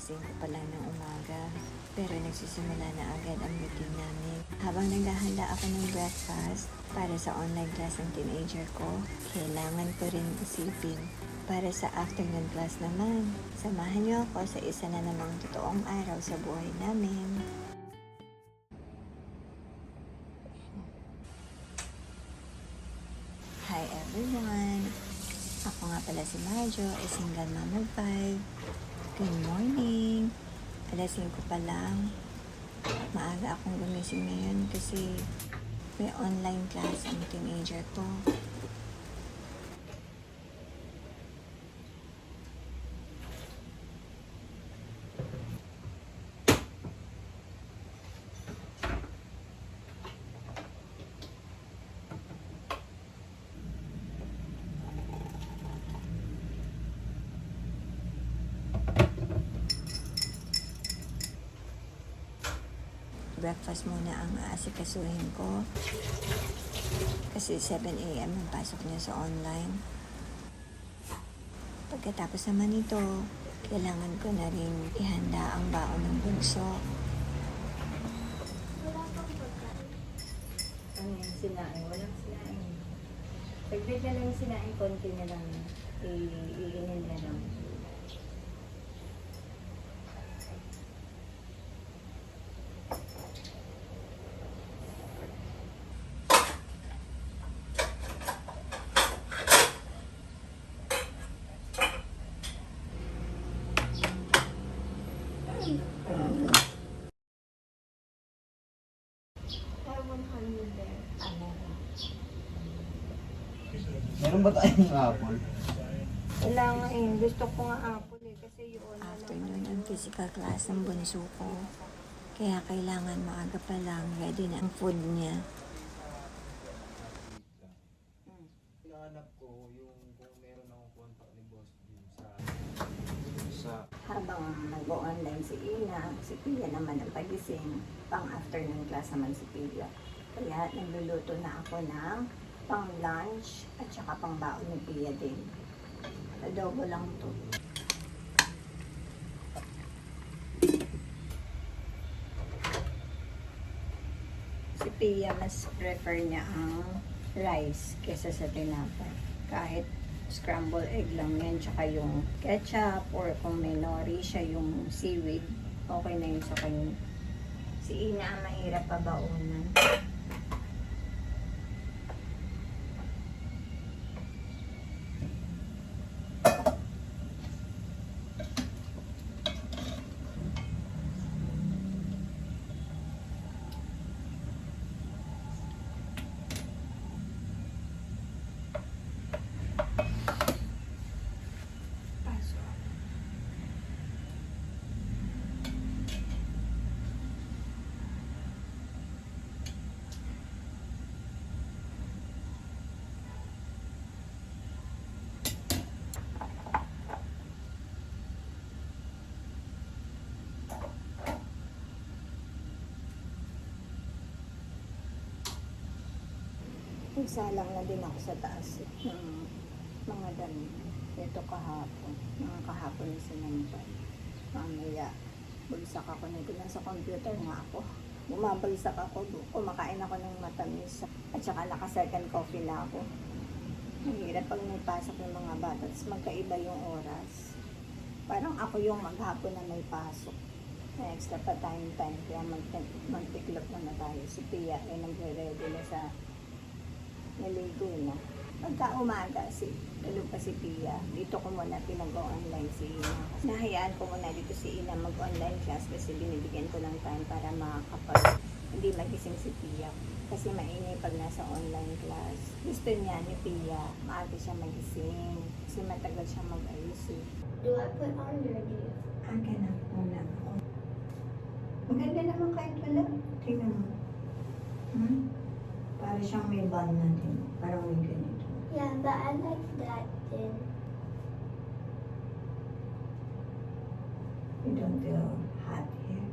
alas 5 pa lang ng umaga. Pero nagsisimula na agad ang routine namin. Habang naghahanda ako ng breakfast para sa online class ng teenager ko, kailangan ko rin isipin para sa afternoon class naman. Samahan niyo ako sa isa na namang totoong araw sa buhay namin. Hi everyone! Ako nga pala si Marjo, a single mom of 5. Good morning! Alas 5 pa lang. Maaga akong gumising ngayon kasi may online class ang teenager ko. Breakfast muna ang aasikasuhin ko kasi 7 a.m. ang pasok niya sa online. Pagkatapos naman nito, kailangan ko na rin ihanda ang baon ng bunso. Wala pang pagkain. Ano yung sinain? Walang sinain. Pagdad na lang yung sinain, konti na lang. Iinin na lang. I want honey there. Meron ba tayong apple? Wala nga eh. Gusto ko nga apple eh. Kasi yun. Afternoon ang physical class ng bunso ko. Kaya kailangan maaga pa lang ready na ang food niya. Hinahanap ko yung kung meron akong contact ni Boss Jim sa Habang nag-online si Ina, si Pia naman ang pagising. Pang-afternoon class naman si Pia. Kaya nagluluto na ako ng pang-lunch at saka pang-baon ni Pia din. Adobo lang to. Si Pia mas prefer niya ang rice kesa sa tinapay. Kahit scrambled egg lang yan, tsaka yung ketchup, or kung may nori siya yung seaweed, okay na yun sa kanya. Si Ina ang mahirap pabaunan. Nagsalang na din ako sa taas ng mga dami. Ito kahapon. Mga kahapon na sinampay. Mamaya, bulsak ako na ito. Nasa computer nga ako. Bumabalisak ako. Kumakain ako ng matamis. At saka naka-second coffee na ako. Mahirap pag may pasok ng mga bata. Tapos magkaiba yung oras. Parang ako yung maghapon na may pasok. May extra pa tayong time. Kaya magtiklop na tayo. Si Pia ay nagre-ready na sa naligo na. Pagka umaga, lalo pa si Pia, dito ko muna pinag-online si Ina. Nahayaan ko muna dito si Ina mag-online class kasi binibigyan ko ng time para makakapag hindi magising si Pia. Kasi mainay pag nasa online class. Gusto niya ni Pia, maaga siya magising. Kasi matagal siya mag-ayos eh. Do I put on your deal? Aga na muna ako. Maganda naman kahit wala. Tingnan mo. Para siyang may bun natin. Parang may ganito. Yeah, but I like that then. You don't feel hot here?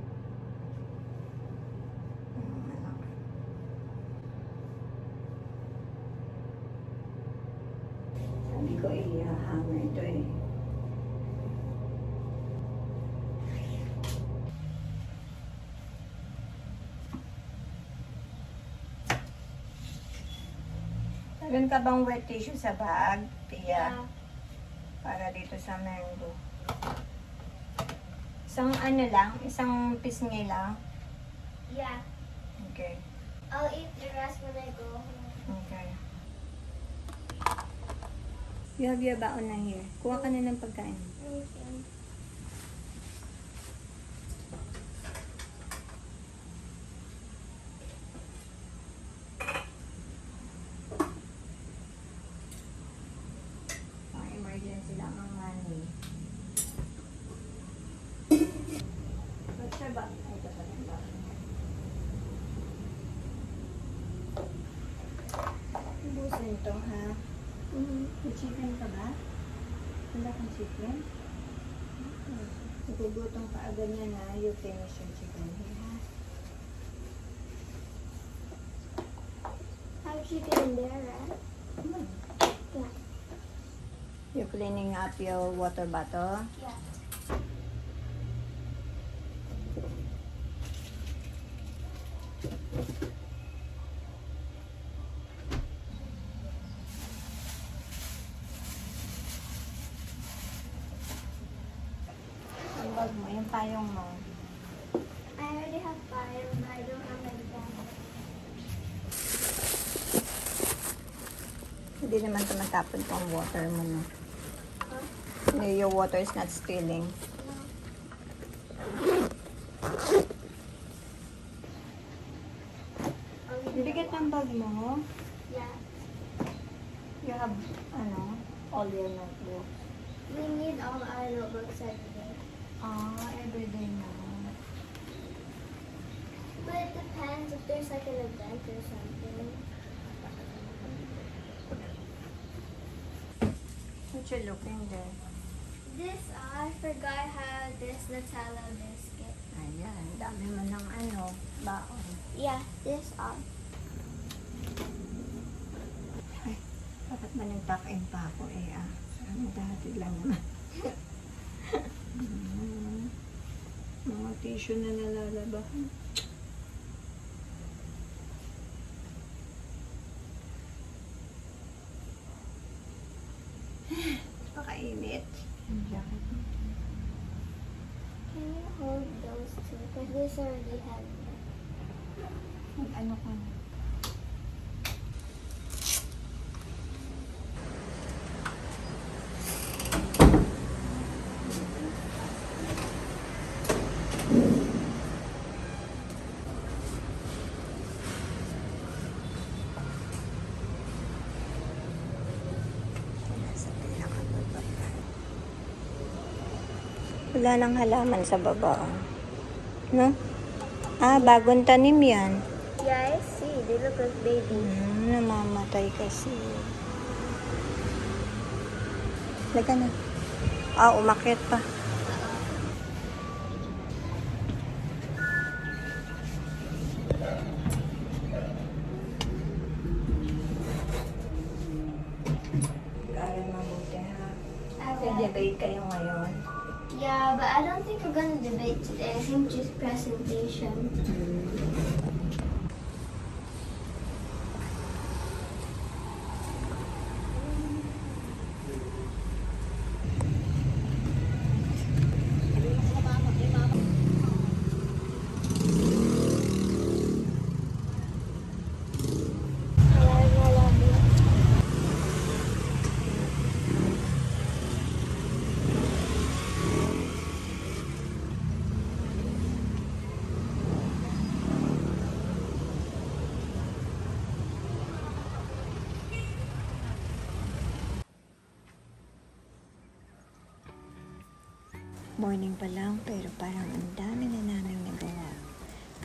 Sabi ko i-hammer ito eh. Meron ka bang wet tissue sa bag, Tia? Yeah. Para dito sa mango. Isang ano lang, isang pisngi lang. Yeah. Okay. I'll eat the rest when I go home. Okay. You have your baon na here. Kuha ka na ng pagkain. Okay. Ang emergency lang ang money. What's your baon? Ay, ito pa yung baon. Ubusin to, ha? May chicken ka ba? Wala kang chicken? Nagugutom ka agad niya na you finish your chicken here, ha? Have chicken in there, right? Yeah. You're cleaning up your water bottle? Yeah. Ang bag mo, yung payong mo. I already have fire, but I don't have my bag. Hindi naman tumatapon po ang water mo, no? Huh? Your water is not spilling. No. I'll leave Bigat it. ng bag mo. Yeah. You have, all your notebooks. We need all our notebooks every day. Everyday na. But it depends if there's like an event or something. What you looking there? This, I forgot I have this Nutella biscuit. Ayan, dami mo ng baon. Yeah, this Ay, bakit man nagpakin pa ako Maghahatid lang naman. Mga tissue na nalalabahan. Pakainit. Ang jacket mo. Can you hold those two? Because this already heavy. Ano ka na? Nasa pinakababa. Wala nang halaman sa baba. No? Bagong tanim yan. Yeah, I see. They look like babies. Namamatay kasi. Laga na. Umakyat pa. Kaya mabuti, ha? Nag-debate kayo ngayon. Yeah, but I don't think we're gonna debate today. I think just presentation. Morning pa lang pero parang ang dami na namin nagawa.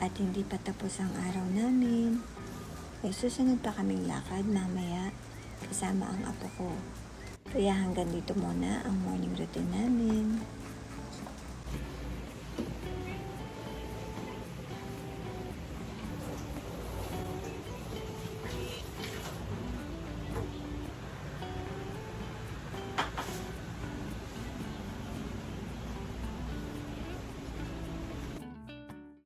At hindi pa tapos ang araw namin. May susunod pa kaming lakad mamaya kasama ang apo ko. Kaya hanggang dito muna ang morning routine namin.